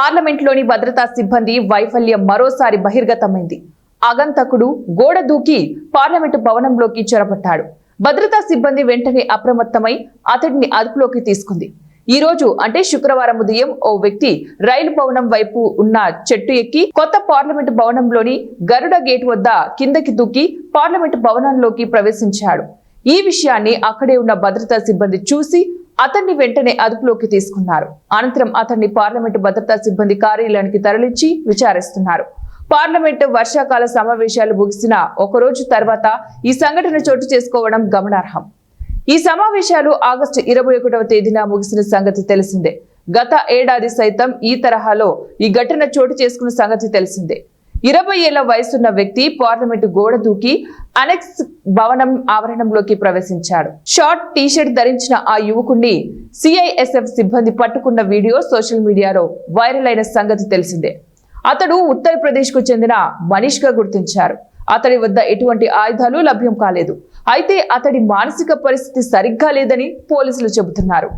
పార్లమెంట్లోని భద్రతా సిబ్బంది వైఫల్యం మరోసారి బహిర్గతమైంది. ఆగంతకుడు గోడ దూకి పార్లమెంటు భవనంలోకి చొరబడ్డాడు. భద్రతా సిబ్బంది వెంటనే అప్రమత్తమై అతడిని అదుపులోకి తీసుకుంది. ఈ రోజు అంటే శుక్రవారం ఉదయం ఓ వ్యక్తి రైలు భవనం వైపు ఉన్న చెట్టు ఎక్కి కొత్త పార్లమెంటు భవనంలోని గరుడ గేట్ వద్ద కిందకి దూకి పార్లమెంటు భవనంలోకి ప్రవేశించాడు. ఈ విషయాన్ని అక్కడే ఉన్న భద్రతా సిబ్బంది చూసి అతన్ని వెంటనే అదుపులోకి తీసుకున్నారు. అనంతరం అతన్ని పార్లమెంటు భద్రతా సిబ్బంది కార్యాలయానికి తరలించి విచారిస్తున్నారు. పార్లమెంటు వర్షాకాల సమావేశాలు ముగిసిన ఒకరోజు తర్వాత ఈ సంఘటన చోటు చేసుకోవడం గమనార్హం. ఈ సమావేశాలు ఆగస్టు 21వ తేదీన ముగిసిన సంగతి తెలిసిందే. గత ఏడాది సైతం ఈ తరహాలో ఈ ఘటన చోటు చేసుకున్న సంగతి తెలిసిందే. 20 ఏళ్ల వయసున్న వ్యక్తి పార్లమెంటు గోడ దూకి అనెక్స్ భవనం ఆవరణంలోకి ప్రవేశించాడు. షార్ట్ టీషర్ట్ ధరించిన ఆ యువకుడిని సిఐఎస్ఎఫ్ సిబ్బంది పట్టుకున్న వీడియో సోషల్ మీడియాలో వైరల్ అయిన సంగతి తెలిసిందే. అతడు ఉత్తరప్రదేశ్ కు చెందిన మనీష్ గా గుర్తించారు. అతడి వద్ద ఎటువంటి ఆయుధాలు లభ్యం కాలేదు. అయితే అతడి మానసిక పరిస్థితి సరిగ్గా లేదని పోలీసులు చెబుతున్నారు.